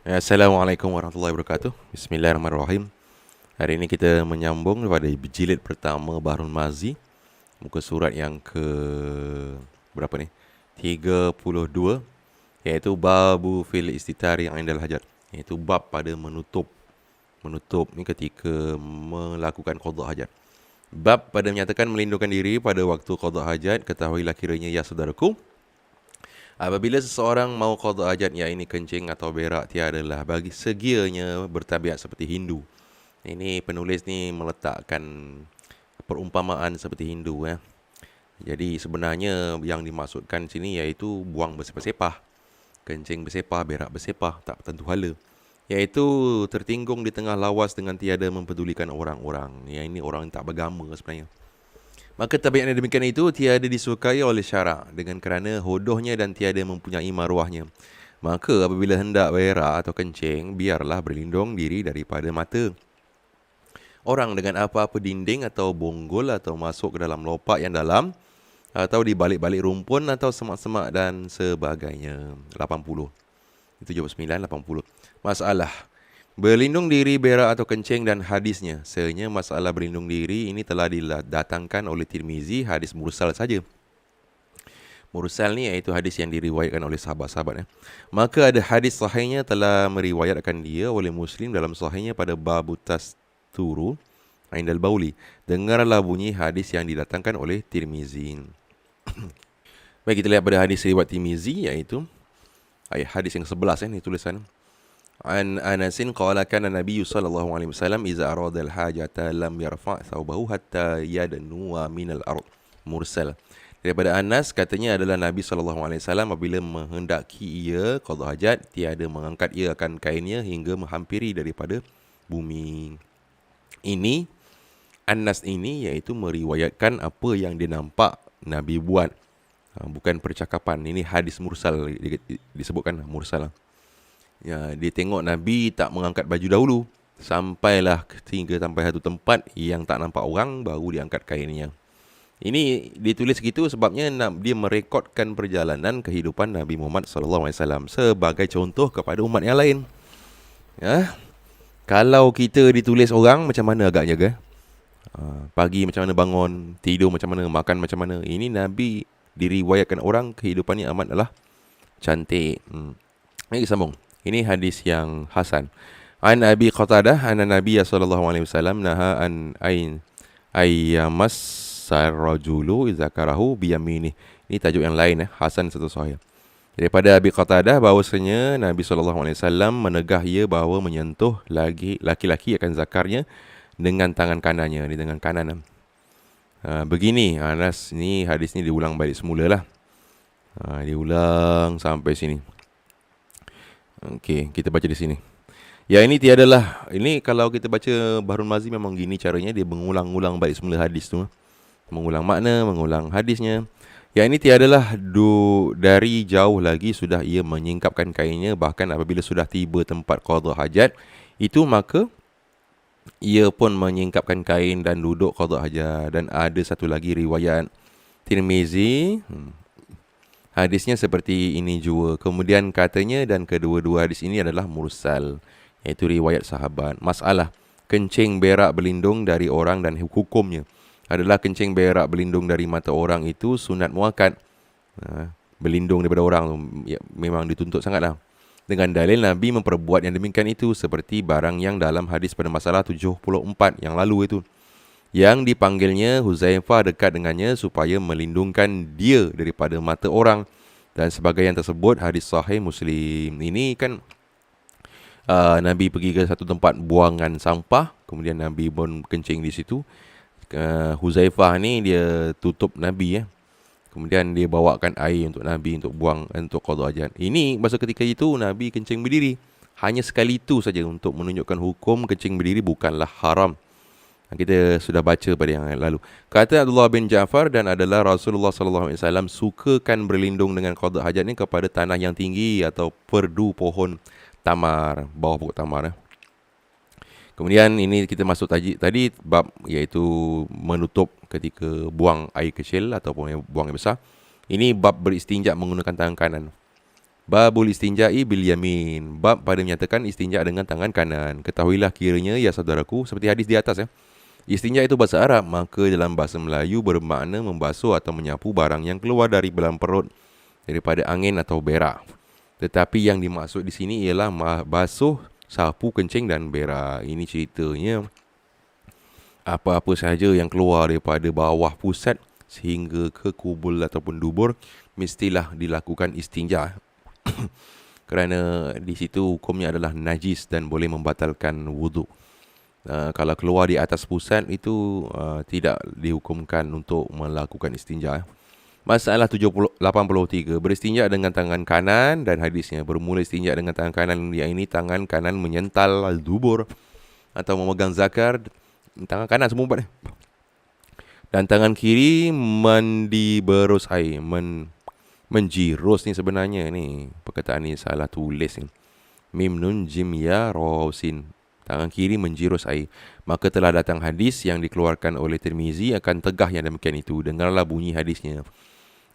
Assalamualaikum warahmatullahi wabarakatuh. Bismillahirrahmanirrahim. Hari ini kita menyambung daripada jilid pertama Bahrul Mazi, muka surat yang ke berapa ni? 32, iaitu babu fil istitari indal hajat, iaitu bab pada menutup ni ketika melakukan qada hajat. Bab pada menyatakan melindungkan diri pada waktu qada hajat. Ketahuilah kiranya ya saudaraku, apabila seseorang mau qada hajat, ya ini kencing atau berak, tiadalah bagi segianya bertabiat seperti Hindu. Ini penulis ni meletakkan perumpamaan seperti Hindu. Jadi sebenarnya yang dimaksudkan sini iaitu buang bersepah-sepah, kencing bersepah, berak bersepah, tak tentu hala. Iaitu tertinggung di tengah lawas dengan tiada mempedulikan orang-orang. Yang ini orang tak beragama sebenarnya. Maka tabiat yang demikian itu tiada disukai oleh syarak, dengan kerana hodohnya dan tiada mempunyai maruahnya. Maka apabila hendak berak atau kencing, biarlah berlindung diri daripada mata orang dengan apa-apa dinding atau bonggol, atau masuk ke dalam lopak yang dalam, atau di balik-balik rumpun atau semak-semak dan sebagainya. 80. Itu 79, 80. Masalah berlindung diri, berak atau kencing dan hadisnya. Sebenarnya masalah berlindung diri ini telah didatangkan oleh Tirmizi, hadis mursal saja. Mursal ni iaitu hadis yang diriwayatkan oleh sahabat-sahabat. Maka ada hadis sahihnya telah meriwayatkan dia oleh Muslim dalam sahihnya pada babu tasturu indal bauli. Dengarlah bunyi hadis yang didatangkan oleh Tirmizi. Baik, kita lihat pada hadis riwayat Tirmizi, iaitu hadis yang 11 ni tulisan. An Anasin qala kana Nabi sallallahu alaihi wasallam iza arada al-hajata lam yarfa' thawbahu hatta yadnuwa minal ard. Mursal. Daripada Anas, katanya adalah Nabi sallallahu alaihi wasallam apabila menghendaki ia qada hajat, tiada mengangkat ia akan kainnya hingga menghampiri daripada bumi. Ini Anas ini iaitu meriwayatkan apa yang dia nampak Nabi buat, bukan percakapan. Ini hadis mursal disebutkan mursal. Ya, dia tengok Nabi tak mengangkat baju dahulu, sampailah sampai satu tempat yang tak nampak orang, baru dia angkat kainnya. Ini ditulis gitu sebabnya dia merekodkan perjalanan kehidupan Nabi Muhammad SAW sebagai contoh kepada umat yang lain. Ya, kalau kita ditulis orang, macam mana agaknya ke? Pagi macam mana bangun, tidur macam mana, makan macam mana. Ini Nabi diriwayatkan orang kehidupannya amat adalah cantik. Mari sambung. Ini hadis yang hasan. An Abi Qatadah anna Nabiy sallallahu alaihi wasallam naha an ayyamas sarrajulu izakarahu biyamini. Ini tajuk yang lain, hasan satu sahih. Daripada Abi Qatadah bahawasanya Nabi sallallahu alaihi wasallam menegah ia bahawa menyentuh laki-laki akan zakarnya dengan tangan kanannya, di tangan kanan. Begini, Anas ni hadis ni diulang balik semula lah. Diulang sampai sini. Okey, kita baca di sini. Ya, ini tiadalah, ini kalau kita baca Bahrul Mazi memang gini caranya, dia mengulang-ulang balik semula hadis tu. Mengulang makna, mengulang hadisnya. Ya, ini tiadalah dari jauh lagi sudah ia menyingkapkan kainnya, bahkan apabila sudah tiba tempat qada hajat itu, maka ia pun menyingkapkan kain dan duduk qada hajat. Dan ada satu lagi riwayat Tirmizi, hadisnya seperti ini juga. Kemudian katanya, dan kedua-dua hadis ini adalah mursal, iaitu riwayat sahabat. Masalah kencing berak berlindung dari orang dan hukumnya adalah kencing berak berlindung dari mata orang itu sunat muakkad. Berlindung daripada orang ya, memang dituntut sangatlah. Dengan dalil Nabi memperbuat yang demikian itu, seperti barang yang dalam hadis pada masalah 74 yang lalu itu, yang dipanggilnya Huzaifah dekat dengannya supaya melindungkan dia daripada mata orang dan sebagainya tersebut, hadis sahih Muslim. Ini kan Nabi pergi ke satu tempat buangan sampah, kemudian Nabi pun kencing di situ. Huzaifah ni dia tutup Nabi kemudian dia bawakan air untuk Nabi untuk buang, untuk qada hajat. Ini masa ketika itu Nabi kencing berdiri. Hanya sekali itu saja untuk menunjukkan hukum kencing berdiri bukanlah haram. Kita sudah baca pada yang lalu. Kata Abdullah bin Ja'far, dan adalah Rasulullah sallallahu alaihi wasallam sukakan berlindung dengan qada hajat ni kepada tanah yang tinggi atau perdu pohon tamar, bawah pokok tamar. Kemudian ini kita masuk tadi bab, iaitu menutup ketika buang air kecil ataupun buang air besar. Ini bab beristinja menggunakan tangan kanan. Babul istinja'i bil yamin. Bab pada menyatakan istinja dengan tangan kanan. Ketahuilah kiranya ya saudaraku, seperti hadis di atas ya. Istinja itu bahasa Arab, maka dalam bahasa Melayu bermakna membasuh atau menyapu barang yang keluar dari dalam perut daripada angin atau berak. Tetapi yang dimaksud di sini ialah basuh, sapu, kencing dan berak. Ini ceritanya apa-apa sahaja yang keluar daripada bawah pusat sehingga ke kubul ataupun dubur mestilah dilakukan istinja. Kerana di situ hukumnya adalah najis dan boleh membatalkan wuduk. Kalau keluar di atas pusat itu tidak dihukumkan untuk melakukan istinja. Masalah 83, beristinja dengan tangan kanan dan hadisnya. Bermula istinja dengan tangan kanan, iaitu tangan kanan menyental dubur atau memegang zakar. Tangan kanan semua buat. Dan tangan kiri mandi berus air. Menjirus ni sebenarnya ni. Perkataan ni salah tulis ni. Mim nun jim ya ra sin. Tangan kiri menjirus air. Maka telah datang hadis yang dikeluarkan oleh Tirmizi akan tegah yang demikian itu. Dengarlah bunyi hadisnya.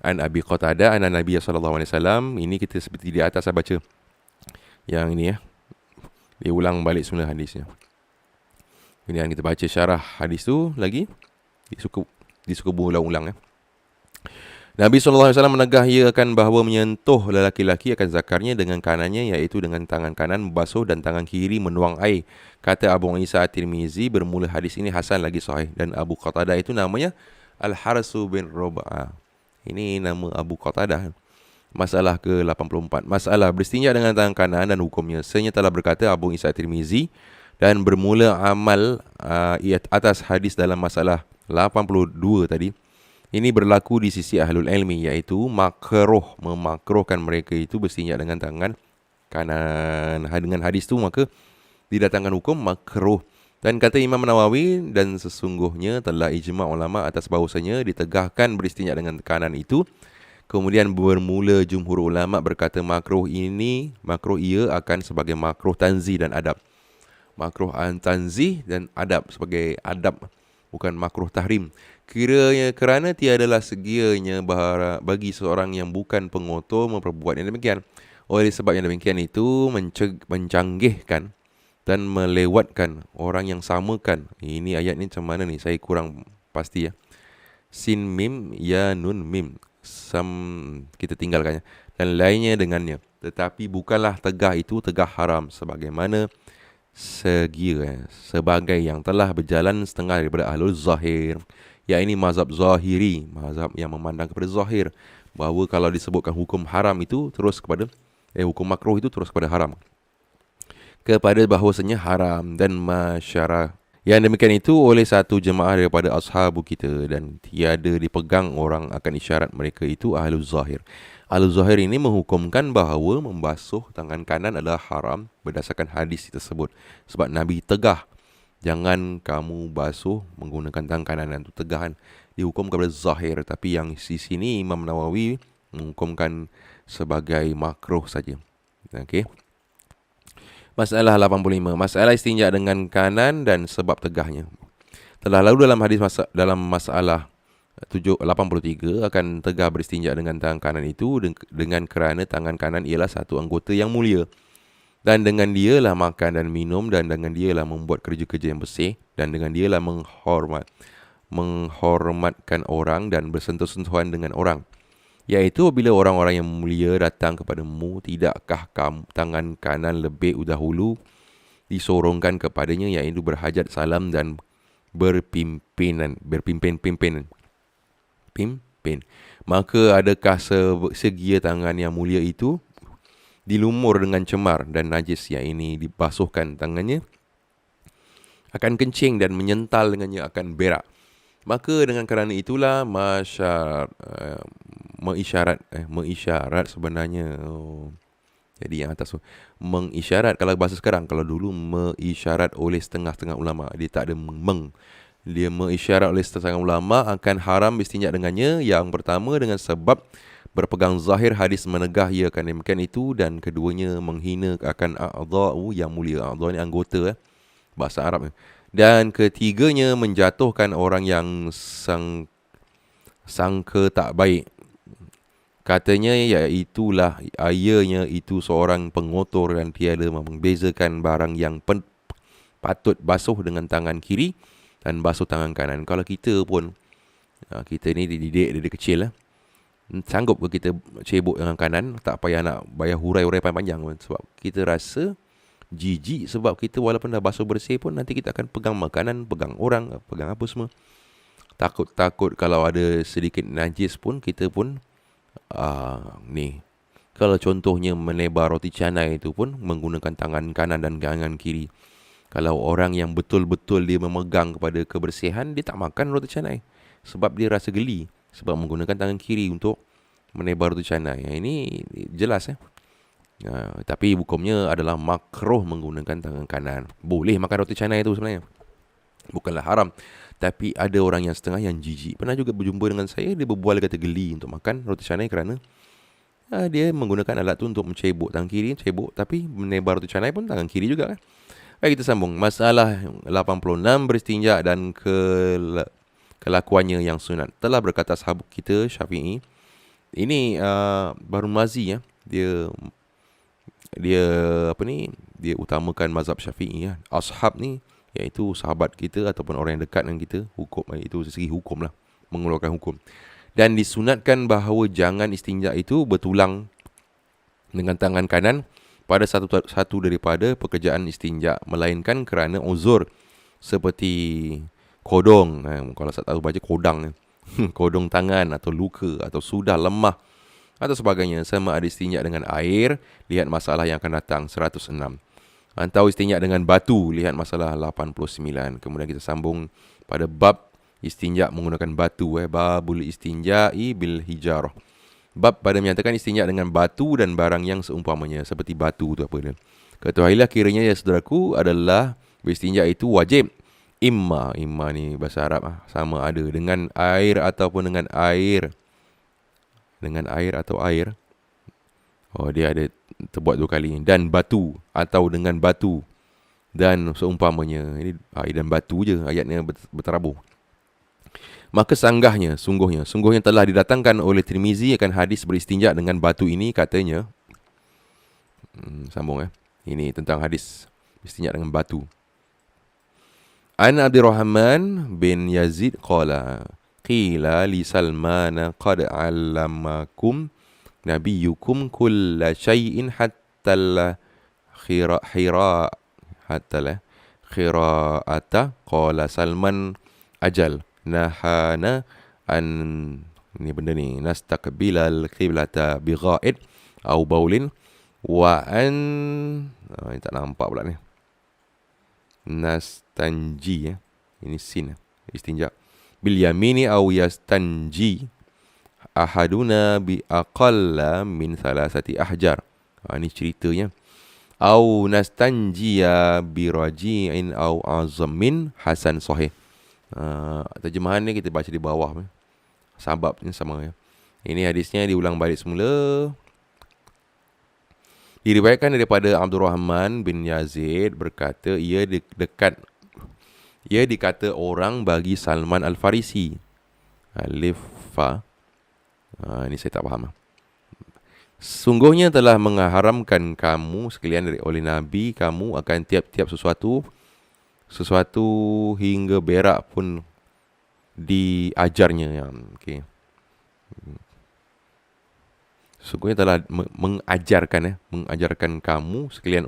An Abi Qatadah an Nabi sallallahu alaihi wasallam. Ini kita seperti di atas saya baca. Yang ini ya. Dia ulang balik semula hadisnya. Kemudian kita baca syarah hadis tu lagi. Disuka ulang-ulang ya. Nabi SAW menegah ia akan bahawa menyentuh lelaki-lelaki akan zakarnya dengan kanannya, iaitu dengan tangan kanan membasuh dan tangan kiri menuang air. Kata Abu Isa At-Tirmizi, bermula hadis ini hasan lagi sahih. Dan Abu Qatadah itu namanya Al-Harsu bin Roba'ah. Ini nama Abu Qatadah. Masalah ke-84. Masalah beristinja dengan tangan kanan dan hukumnya. Senyata telah berkata Abu Isa At-Tirmizi dan bermula amal atas hadis dalam masalah 82 tadi. Ini berlaku di sisi ahlul ilmi, iaitu makruh, memakruhkan mereka itu berstinja dengan tangan kanan. Dengan hadis tu maka didatangkan hukum makruh. Dan kata Imam Nawawi, dan sesungguhnya telah ijma' ulama atas bahawasanya ditegahkan beristinja dengan kanan itu. Kemudian bermula jumhur ulama berkata makruh ia akan sebagai makruh tanzih dan adab. Makruh tanzih dan adab, sebagai adab, bukan makruh tahrim. Kerana tiadalah segianya bagi seorang yang bukan pengotor memperbuat yang demikian. Oleh sebab yang demikian itu mencanggihkan dan melewatkan orang yang samakan. Ini ayat ni macam mana ni? Saya kurang pasti ya. Sin mim ya nun mim. Kita tinggalkannya. Dan lainnya dengannya. Tetapi bukanlah tegah itu tegah haram. Sebagaimana sebagai yang telah berjalan setengah daripada ahlul zahir. Ya, ini mazhab zahiri, mazhab yang memandang kepada zahir, bahawa kalau disebutkan hukum haram itu terus kepada hukum makruh itu terus kepada haram, kepada bahawasanya haram dan masyarah. Yang demikian itu oleh satu jemaah daripada ashabu kita, dan tiada dipegang orang akan isyarat mereka itu ahlul zahir. Ahlul zahir ini menghukumkan bahawa membasuh tangan kanan adalah haram berdasarkan hadis tersebut. Sebab Nabi tegah, jangan kamu basuh menggunakan tangan kanan, itu tegahan. Dihukum kepada zahir. Tapi yang di sini Imam Nawawi menghukumkan sebagai makruh saja. Okey. Masalah 85. Masalah istinja dengan kanan dan sebab tegahnya. Telah lalu dalam hadis dalam masalah 83 akan tegah beristinja dengan tangan kanan itu dengan kerana tangan kanan ialah satu anggota yang mulia. Dan dengan dialah makan dan minum, dan dengan dialah membuat kerja-kerja yang bersih, dan dengan dialah menghormatkan orang dan bersentuh-sentuhan dengan orang. Iaitu bila orang-orang yang mulia datang kepadamu, tidakkah tangan kanan lebih dahulu disorongkan kepadanya, iaitu berhajat salam dan berpimpin. Maka adakah segia tangan yang mulia itu dilumur dengan cemar dan najis, yang ini dibasuhkan tangannya akan kencing dan menyental dengannya akan berak. Maka dengan kerana itulah mengisyarat sebenarnya. Jadi yang atas tu mengisyarat, kalau bahasa sekarang, kalau dulu mengisyarat oleh setengah-setengah ulama, dia tak ada dia mengisyarat oleh setengah ulama akan haram istinja dengannya. Yang pertama dengan sebab berpegang zahir hadis menegah ia akan demikian itu, dan keduanya menghina akan a'dha'u yang mulia. A'dha' ni anggota bahasa Arab. Dan ketiganya menjatuhkan orang yang sangka tak baik Katanya iaitulah ianya itu seorang pengotor dan tiada membezakan barang yang patut basuh dengan tangan kiri dan basuh tangan kanan. Kalau kita pun, kita ni dididik dari kecil lah, sanggup ke kita cebok dengan kanan, tak payah nak bayar hurai-hurai panjang-panjang pun. Sebab kita rasa jijik, sebab kita walaupun dah basuh bersih pun nanti kita akan pegang makanan, pegang orang, pegang apa semua. Takut kalau ada sedikit najis pun kita pun ni. Kalau contohnya menebar roti canai itu pun menggunakan tangan kanan dan tangan kiri. Kalau orang yang betul-betul dia memegang kepada kebersihan, dia tak makan roti canai sebab dia rasa geli, sebab menggunakan tangan kiri untuk menebar roti canai. Ini jelas tapi hukumnya adalah makruh menggunakan tangan kanan. Boleh makan roti canai itu sebenarnya, bukanlah haram. Tapi ada orang yang setengah yang jijik. Pernah juga berjumpa dengan saya, dia berbual kata geli untuk makan roti canai kerana dia menggunakan alat tu untuk mencebok tangan kiri, cebok, tapi menebar roti canai pun tangan kiri juga kan. Baik, kita sambung. Masalah 86, beristinja dan kelakuannya yang sunat. Telah berkata sahabat kita Syafi'i. Ini Bahrul Mazi Dia dia utamakan mazhab Syafi'i Ashab ni iaitu sahabat kita ataupun orang yang dekat dengan kita, hukum itu segi hukum lah, mengeluarkan hukum. Dan disunatkan bahawa jangan istinja itu bertulang dengan tangan kanan pada satu daripada pekerjaan istinja, melainkan kerana uzur seperti kodong, kalau saya tahu baca kodang kodong tangan atau luka atau sudah lemah atau sebagainya. Sama ada istinja dengan air, lihat masalah yang akan datang 106. Atau istinja dengan batu, lihat masalah 89. Kemudian kita sambung pada bab istinja menggunakan batu, babul istinja'i bil hijarah. Bab pada menyatakan istinja dengan batu dan barang yang seumpamanya. Seperti batu tu apa dia. Ketahuilah kiranya ya saudaraku, adalah beristinja itu wajib. Imma ni bahasa Arab sama ada dengan air ataupun dengan air. Dengan air atau air. Dia ada terbuat dua kali. Dan batu atau dengan batu dan seumpamanya. Ini air dan batu je ayatnya berterabur. Maka sungguhnya telah didatangkan oleh Tirmizi akan hadis beristinja dengan batu ini, katanya. Sambung Ini tentang hadis beristinja dengan batu. An Abdurrahman bin Yazid qala qila li Salman qad 'allamakum nabiyukum kulla syai'in hatta khira'ata qala Salman ajal nahana an ni benda ni nastaqbilal qiblata bigha'id au baulin wa an ini tak nampak pula ni nastanji ini sin istinja bil yamini au yastanji ahaduna bi aqalla min thalathati ahjar. Ini ceritanya. Au nastanjiya bi raji'in au azamin hasan sahih. Terjemahan ni kita baca di bawah. Sababnya sama Ini hadisnya diulang balik semula. Diriwayatkan daripada Abdurrahman bin Yazid berkata ia dikata orang bagi Salman Al-Farisi. Alif fa. Ini saya tak faham. Sungguhnya telah mengharamkan kamu sekalian oleh Nabi kamu akan tiap-tiap sesuatu hingga berak pun diajarnya. Okey. Sungguhnya telah mengajarkan kamu sekalian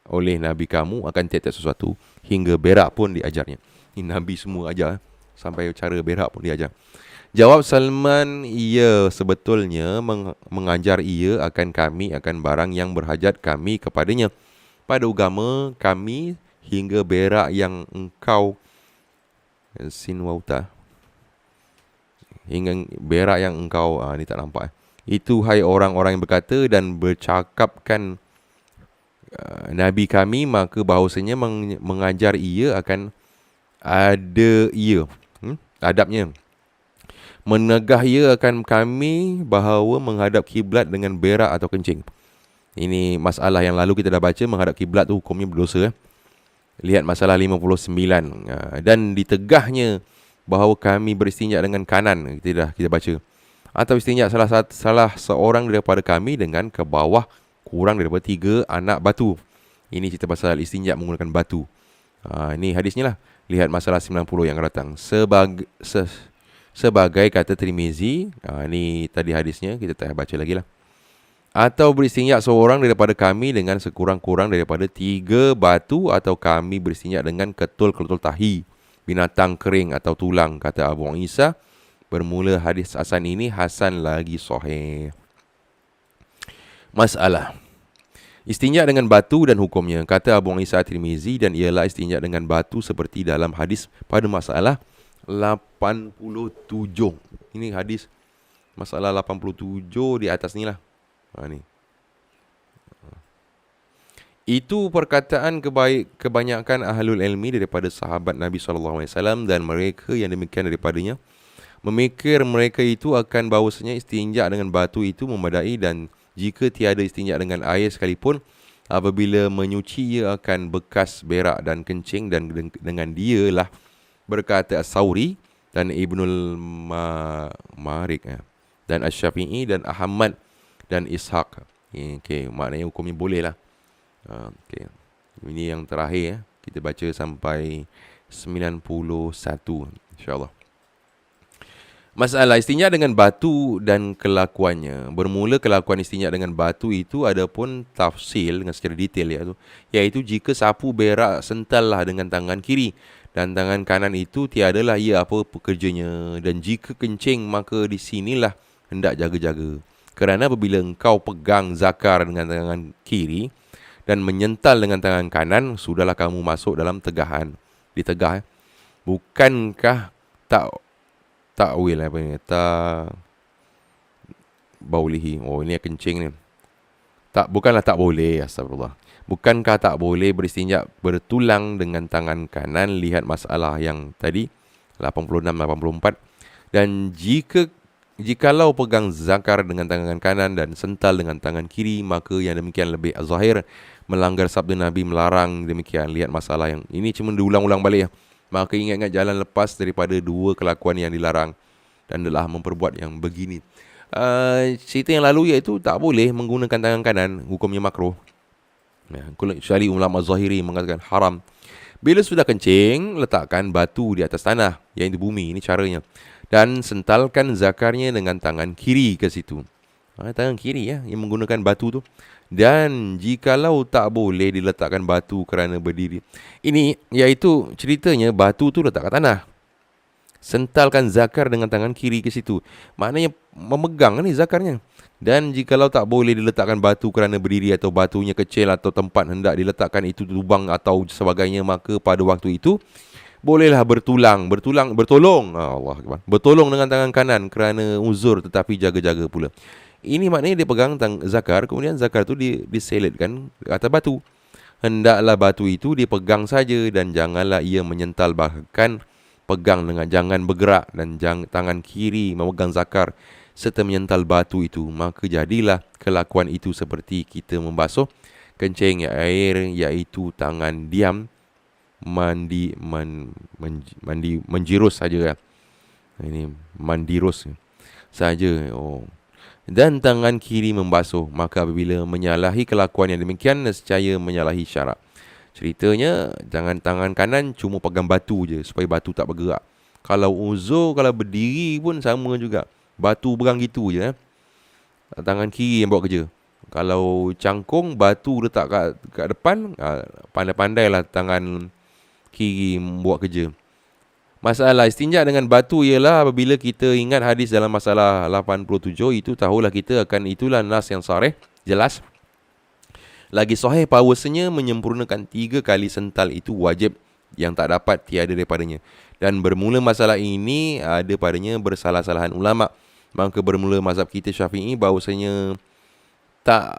oleh Nabi kamu akan tiap-tiap sesuatu hingga berak pun diajarnya. Ini Nabi semua ajar sampai cara berak pun diajar. Jawab Salman, ia sebetulnya mengajar ia akan barang yang berhajat kami kepadanya pada agama kami hingga berak yang engkau sinwauta hingga berak yang engkau ni tak nampak itu hai orang-orang yang berkata dan bercakapkan Nabi kami, maka bahawasanya mengajar ia akan ada ia adabnya. Menegah ia akan kami bahawa menghadap kiblat dengan berak atau kencing. Ini masalah yang lalu kita dah baca, menghadap kiblat tu hukumnya berdosa. Lihat masalah 59. Dan ditegahnya bahawa kami beristinja dengan kanan. Kita baca. Atau istinja salah seorang daripada kami dengan ke bawah kurang daripada 3 anak batu. Ini cerita pasal istinja menggunakan batu. Ini hadisnya lah. Lihat masalah 90 yang akan datang. Sebagai kata Tirmizi, ini tadi hadisnya, kita tak baca lagi lah. Atau beristinja seorang daripada kami dengan sekurang-kurang daripada 3 batu, atau kami beristinja dengan ketul-ketul tahi, binatang kering atau tulang, kata Abu Isa. Bermula hadis Hasan ini Hasan lagi sahih. Masalah istinja dengan batu dan hukumnya, kata Abu Isa Tirmizi, dan ialah istinja dengan batu seperti dalam hadis pada masalah 87. Ini hadis masalah 87 di atas ni lah. Ni. Itu perkataan kebanyakan ahlul ilmi daripada sahabat Nabi SAW dan mereka yang demikian daripadanya. Memikir mereka itu akan bahawasanya istinja dengan batu itu memadai, dan jika tiada istinja dengan air sekalipun, apabila menyuci ia akan bekas berak dan kencing, dan dengan dia lah berkata As-Sawri dan Ibnul Marik dan Asy-Syafi'i dan Ahmad dan Ishaq. Okay, maknanya hukumnya boleh lah. Okay. Ini yang terakhir. Kita baca sampai 91 insyaAllah. Masalah istinja dengan batu dan kelakuannya. Bermula kelakuan istinja dengan batu itu adapun tafsil dengan secara detail, iaitu jika sapu berak sentallah dengan tangan kiri dan tangan kanan itu tiadalah ia apa pekerjanya. Dan jika kencing, maka di sinilah hendak jaga-jaga. Kerana apabila engkau pegang zakar dengan tangan kiri dan menyental dengan tangan kanan, sudahlah kamu masuk dalam tegahan. Ditegah. Bukankah takwil apa ni? Baulihi. Oh, ini kencing ni. Bukanlah tak boleh, astagfirullah. Bukankah tak boleh beristinja bertulang dengan tangan kanan? Lihat masalah yang tadi 86-84. Dan jikalau pegang zakar dengan tangan kanan dan sental dengan tangan kiri, maka yang demikian lebih zahir melanggar sabda Nabi melarang demikian. Lihat masalah yang ini cuma diulang-ulang balik ya. Maka ingat-ingat jalan lepas daripada 2 kelakuan yang dilarang dan telah memperbuat yang begini. Cerita yang lalu iaitu tak boleh menggunakan tangan kanan, hukumnya makruh. Kecuali ulama Zahiri mengatakan haram. Bila sudah kencing, letakkan batu di atas tanah, iaitu bumi, ini caranya. Dan sentalkan zakarnya dengan tangan kiri ke situ. Tangan kiri yang menggunakan batu tu. Dan jikalau tak boleh diletakkan batu kerana berdiri, ini iaitu ceritanya batu tu letak kat tanah, sentalkan zakar dengan tangan kiri ke situ, maknanya memegang ni zakarnya. Dan jikalau tak boleh diletakkan batu kerana berdiri, atau batunya kecil, atau tempat hendak diletakkan itu lubang atau sebagainya, maka pada waktu itu bolehlah bertolong bertolong dengan tangan kanan kerana uzur, tetapi jaga-jaga pula. Ini maknanya dia pegang zakar, kemudian zakar tu diselitkan ke atas batu. Hendaklah batu itu dipegang saja, dan janganlah ia menyental, bahkan pegang dengan jangan bergerak, dan tangan kiri memegang zakar serta menyental batu itu. Maka jadilah kelakuan itu seperti kita membasuh kencing air, iaitu tangan diam mandi menjirus saja. Ini mandirus saja. Dan tangan kiri membasuh. Maka apabila menyalahi kelakuan yang demikian, nescaya menyalahi syarak. Ceritanya, jangan tangan kanan cuma pegang batu je, supaya batu tak bergerak. Kalau uzur, kalau berdiri pun sama juga. Batu berang gitu je. Tangan kiri yang buat kerja. Kalau cangkung, batu letak kat depan, pandai-pandailah tangan kiri buat kerja. Masalah istinja dengan batu ialah apabila kita ingat hadis dalam masalah 87 itu, tahulah kita akan itulah nas yang sahih, jelas. Lagi sahih bahawasanya menyempurnakan 3 kali sental itu wajib, yang tak dapat tiada daripadanya. Dan bermula masalah ini ada padanya bersalah-salahan ulama. Maka bermula mazhab kita Syafi'i bahawasanya tak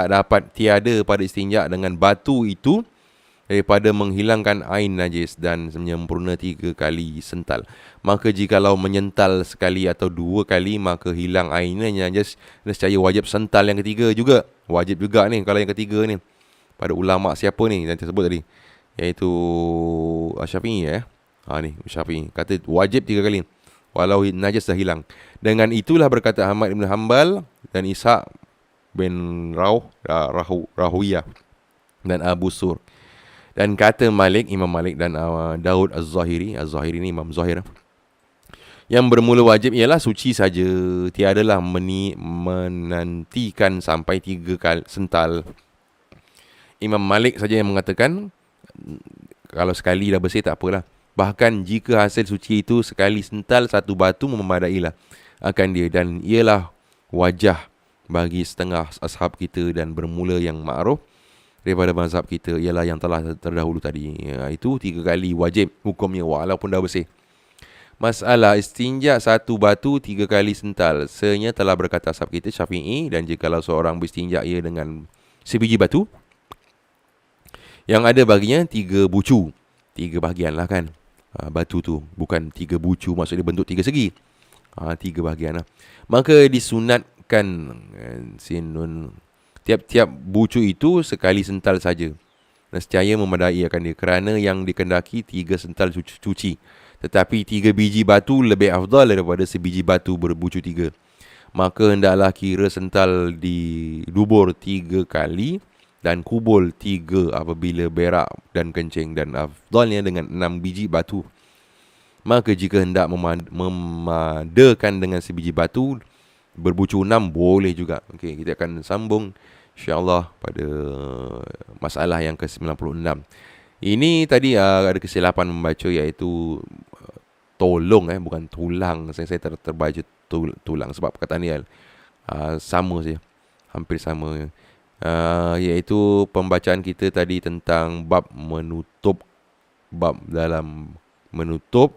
dapat tiada pada istinja dengan batu itu daripada menghilangkan ain najis dan menyempurna 3 kali sental. Maka jikalau menyental sekali atau 2 kali, maka hilang ain najis, nescaya wajib sental yang ketiga juga. Wajib juga ni kalau yang ketiga ni. Pada ulama siapa ni yang tersebut tadi? Iaitu Syafi'i ni Syafi'i kata wajib 3 kali. walau najis dah hilang. Dengan itulah berkata Ahmad bin Hanbal dan Ishaq bin Rahuyah dan Abu Sur. Dan kata Malik, Imam Malik dan Daud Az-Zahiri ni Imam Zahir, yang bermula wajib ialah suci saja, tiadalah menantikan sampai 3 kali sental. Imam Malik saja yang mengatakan kalau sekali dah bersih tak apalah. Bahkan jika hasil suci itu sekali sental satu batu memadailah akan dia, dan ialah wajah bagi setengah ashab kita dan bermula yang ma'ruf daripada mazhab kita ialah yang telah terdahulu tadi. Itu 3 kali wajib hukumnya walaupun dah bersih. Masalah istinja satu batu 3 kali sental, sebenarnya telah berkata ashab kita Syafi'i, dan jikalau seorang beristinja ia dengan sebiji batu yang ada baginya 3 bucu, 3 bahagian lah kan. Batu tu bukan 3 bucu, maksudnya bentuk 3 segi. 3 bahagian lah. Maka disunatkan sinun tiap-tiap bucu itu sekali sental saja. Nescaya memadai akan dia, kerana yang dikendaki 3 sental cuci. Tetapi 3 biji batu lebih afdal daripada sebiji batu berbucu 3. Maka hendaklah kira sental didubur 3 kali dan kubul 3 apabila berak dan kencing, dan afdalnya dengan 6 biji batu. Maka jika hendak memadakan dengan sebiji batu berbucu 6 boleh juga. Okey, kita akan sambung insya-Allah pada masalah yang ke-96. Ini tadi ada kesilapan membaca, iaitu tolong bukan tulang. Saya terbaca tulang sebab perkataan ni sama saja, hampir sama. Iaitu pembacaan kita tadi tentang bab menutup, bab dalam menutup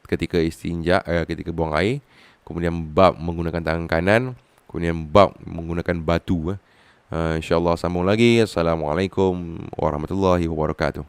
ketika istinja, ketika buang air, kemudian bab menggunakan tangan kanan, kemudian bab menggunakan batu. InsyaAllah sambung lagi. Assalamualaikum warahmatullahi wabarakatuh.